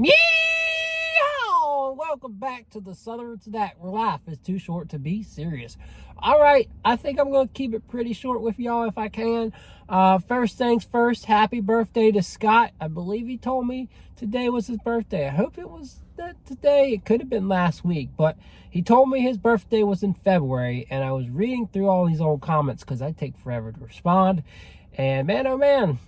Yeehaw! Welcome back to the Southern That Life is Too Short to Be Serious. All right, I think I'm going to keep it pretty short with y'all if I can. First things first, happy birthday to Scott. I believe he told me today was his birthday. I hope it was that today. It could have been last week, but he told me his birthday was in February, and I was reading through all these old comments because I take forever to respond. And man, oh man,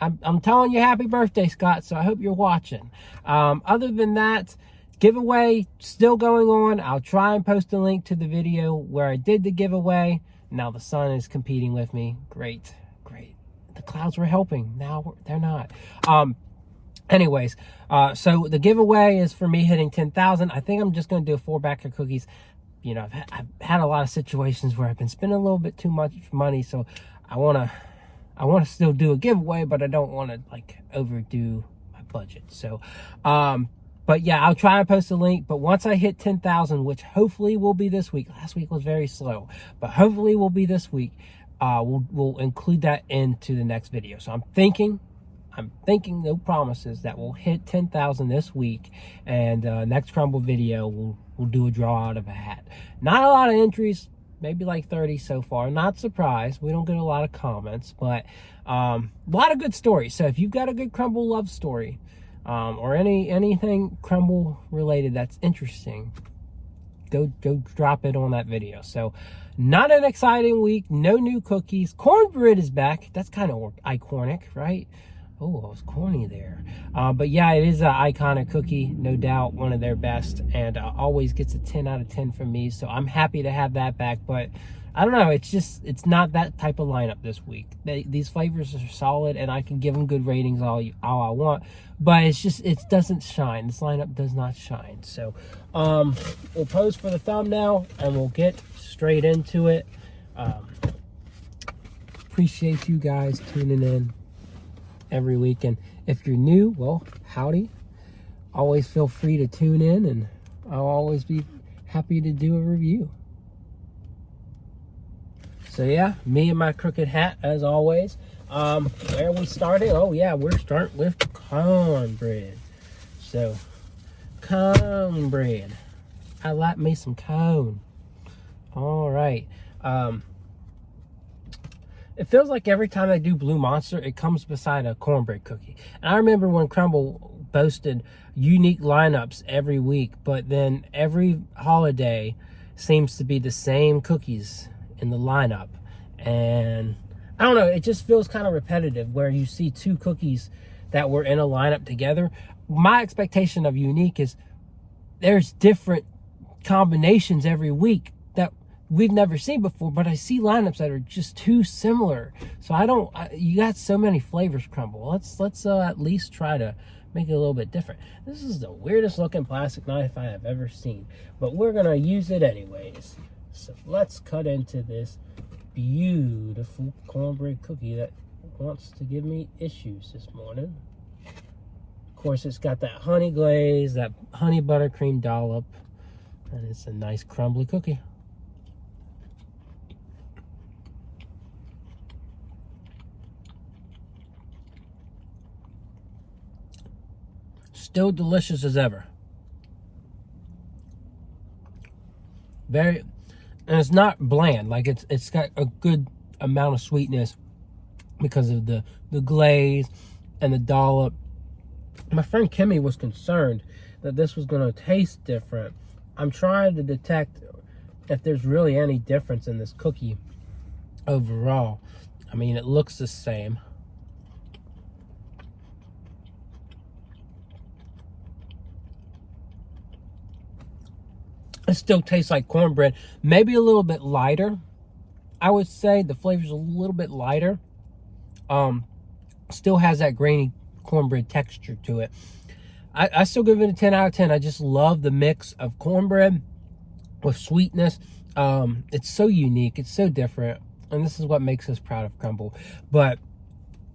I'm telling you happy birthday, Scott, so I hope you're watching. Other than that, giveaway still going on. I'll try and post a link to the video where I did the giveaway. Now the sun is competing with me. Great, great. The clouds were helping. Now they're not. Anyways, so the giveaway is for me hitting 10,000. I think I'm just going to do 4 backer cookies. You know, I've had a lot of situations where I've been spending a little bit too much money, so I want to still do a giveaway, but I don't want to like overdo my budget. So, but yeah, I'll try and post a link. But once I hit 10,000, which hopefully will be this week. Last week was very slow, but hopefully will be this week. We'll include that into the next video. So I'm thinking, no promises, that we'll hit 10,000 this week, and next Crumbl video we'll do a draw out of a hat. Not a lot of entries. Maybe like 30 so far. Not surprised. We don't get a lot of comments, but a lot of good stories. So if you've got a good Crumbl love story, or anything Crumbl related that's interesting, go drop it on that video. So not an exciting week. No new cookies. Cornbread is back. That's kind of Icornic, right? Oh, I was corny there. But yeah, it is an Iconic cookie, no doubt, one of their best, and always gets a 10 out of 10 from me. So I'm happy to have that back, but I don't know. It's not that type of lineup this week. These flavors are solid, and I can give them good ratings all I want, but it doesn't shine. This lineup does not shine. So we'll pose for the thumbnail, and we'll get straight into it. Appreciate you guys tuning in every week, and if you're new, well, howdy. Always feel free to tune in, and I'll always be happy to do a review. So yeah, me and my crooked hat as always. Where are we starting? Oh yeah, we're starting with cornbread. So cornbread, I like me some cone. All right. It feels like every time I do Blue Monster, it comes beside a cornbread cookie. And I remember when Crumbl boasted unique lineups every week, but then every holiday seems to be the same cookies in the lineup. And I don't know, it just feels kind of repetitive where you see 2 cookies that were in a lineup together. My expectation of unique is there's different combinations every week that we've never seen before, but I see lineups that are just too similar. So you got so many flavors, Crumbl. Let's at least try to make it a little bit different. This is the weirdest looking plastic knife I have ever seen, but we're gonna use it anyways. So let's cut into this beautiful cornbread cookie that wants to give me issues this morning. Of course, it's got that honey glaze, that honey buttercream dollop, and it's a nice crumbly cookie. Still delicious as ever. And it's not bland. Like it's got a good amount of sweetness because of the glaze and the dollop. My friend Kimmy was concerned that this was going to taste different. I'm trying to detect if there's really any difference in this cookie overall. I mean, it looks the same. It still tastes like cornbread, maybe a little bit lighter. I would say the flavor's a little bit lighter. Still has that grainy cornbread texture to it. I still give it a 10 out of 10. I just love the mix of cornbread with sweetness. It's so unique. It's so different. And this is what makes us proud of Crumbl. But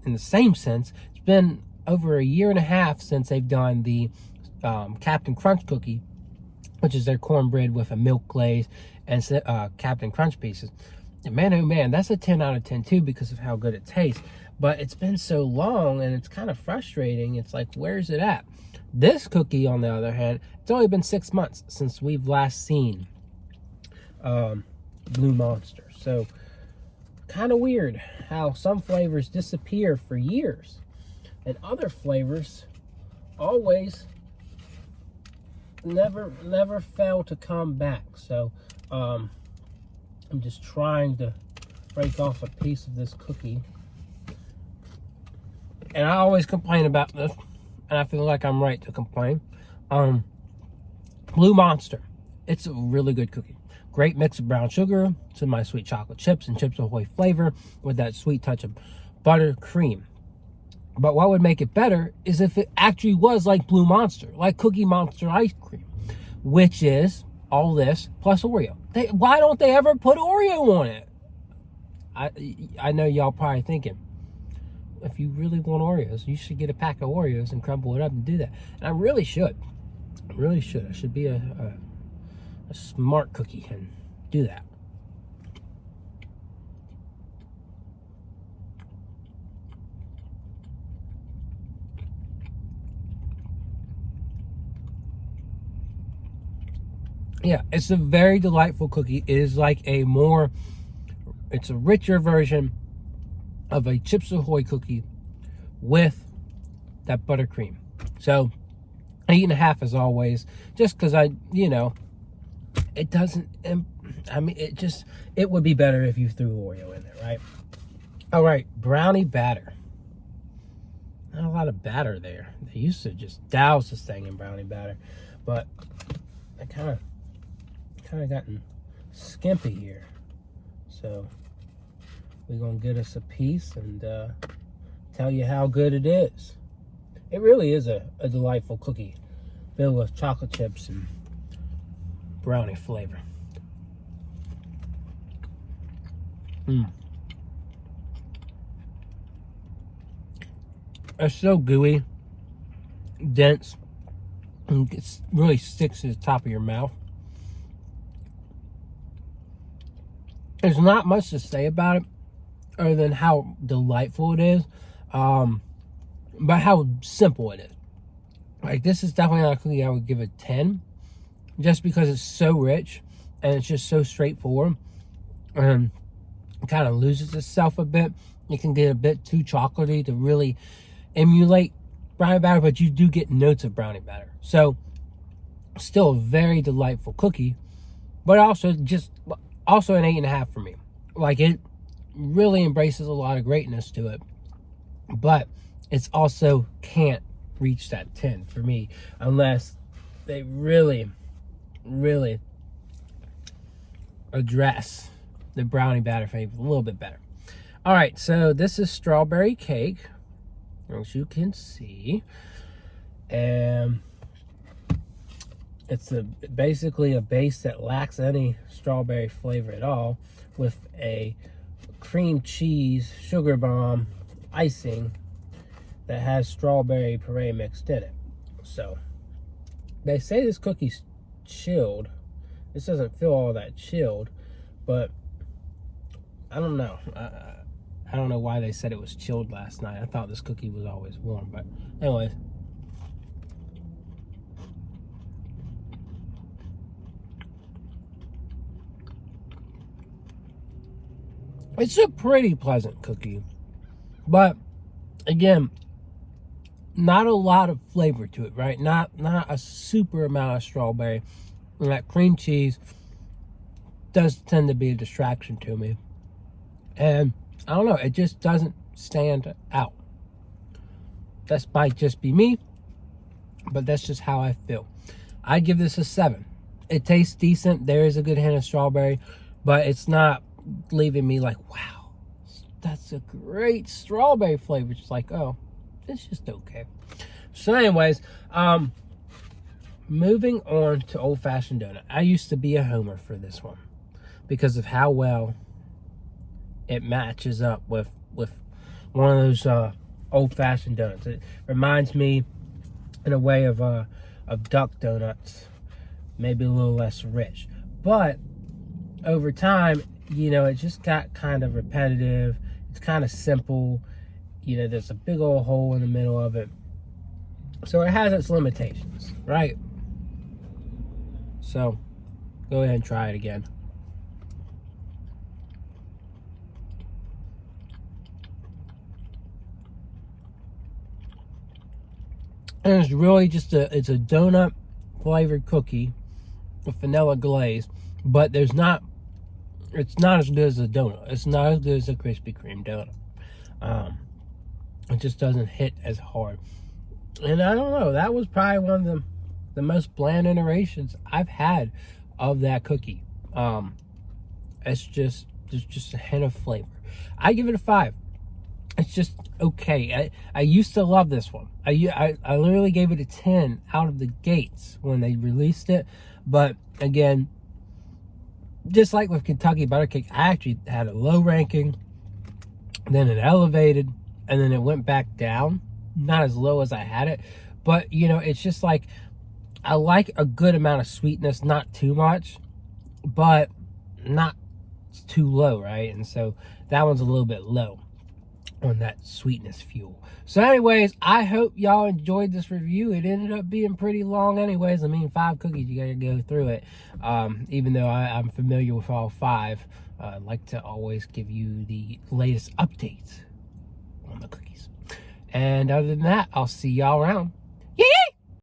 in the same sense, it's been over 1.5 years since they've done the Captain Crunch cookie, which is their cornbread with a milk glaze and Captain Crunch pieces. And man, oh man, that's a 10 out of 10 too because of how good it tastes. But it's been so long and it's kind of frustrating. It's like, where's it at? This cookie, on the other hand, it's only been 6 months since we've last seen Blue Monster. So kind of weird how some flavors disappear for years and other flavors always never fail to come back. So I'm just trying to break off a piece of this cookie, and I always complain about this, and I feel like I'm right to complain. Blue Monster, it's a really good cookie. Great mix of brown sugar, some my sweet chocolate chips and Chips Ahoy flavor with that sweet touch of buttercream. But what would make it better is if it actually was like Blue Monster, like Cookie Monster ice cream, which is all this plus Oreo. Why don't they ever put Oreo on it? I know y'all probably thinking, if you really want Oreos, you should get a pack of Oreos and crumble it up and do that. And I really should. I really should. I should be a smart cookie and do that. Yeah, it's a very delightful cookie. It is like it's a richer version of a Chips Ahoy cookie with that buttercream. So 8.5 as always, just because it doesn't, I mean, it would be better if you threw Oreo in there, right? All right, brownie batter. Not a lot of batter there. They used to just douse this thing in brownie batter, but I kind of gotten skimpy here. So we're gonna get us a piece and tell you how good it is. It really is a delightful cookie filled with chocolate chips and brownie flavor. It's so gooey, dense, and it really sticks to the top of your mouth. There's not much to say about it other than how delightful it is, but how simple it is. Like, this is definitely not a cookie I would give a 10, just because it's so rich and it's just so straightforward, and it kind of loses itself a bit. It can get a bit too chocolatey to really emulate brownie batter, but you do get notes of brownie batter. So still a very delightful cookie, but also an 8.5 for me. Like, it really embraces a lot of greatness to it, but it's also can't reach that 10 for me unless they really address the brownie batter flavor a little bit better. All right, so this is strawberry cake, as you can see, and it's basically a base that lacks any strawberry flavor at all, with a cream cheese sugar bomb icing that has strawberry puree mixed in it. So they say this cookie's chilled. This doesn't feel all that chilled, but I don't know. I don't know why they said it was chilled last night. I thought this cookie was always warm, but anyways. It's a pretty pleasant cookie, but again, not a lot of flavor to it, right? Not a super amount of strawberry. And that cream cheese does tend to be a distraction to me. And I don't know, it just doesn't stand out. That might just be me, but that's just how I feel. I give this a 7. It tastes decent. There is a good hint of strawberry, but it's not leaving me like, wow, that's a great strawberry flavor. It's like, oh, it's just okay. So anyways, moving on to Old Fashioned Donut. I used to be a homer for this one because of how well it matches up with one of those Old Fashioned donuts. It reminds me in a way of duck donuts, maybe a little less rich. But over time, it just got kind of repetitive. It's kind of simple. There's a big old hole in the middle of it. So it has its limitations, right? So go ahead and try it again. And it's really just it's a donut flavored cookie with vanilla glaze, but it's not as good as a donut. It's not as good as a Krispy Kreme donut. It just doesn't hit as hard. And I don't know, that was probably one of the most bland iterations I've had of that cookie. It's just, there's just a hint of flavor. I give it a 5. It's just okay. I used to love this one. I literally gave it a 10 out of the gates when they released it. But again, just like with Kentucky Butter Cake, I actually had a low ranking, then it elevated, and then it went back down. Not as low as I had it, but you know, it's just like, I like a good amount of sweetness, not too much, but not too low, right? And so that one's a little bit low on that sweetness fuel. So anyways, I hope y'all enjoyed this review. It ended up being pretty long anyways. I mean, 5 cookies, you gotta go through it. Even though I'm familiar with all 5, I like to always give you the latest updates on the cookies. And other than that, I'll see y'all around.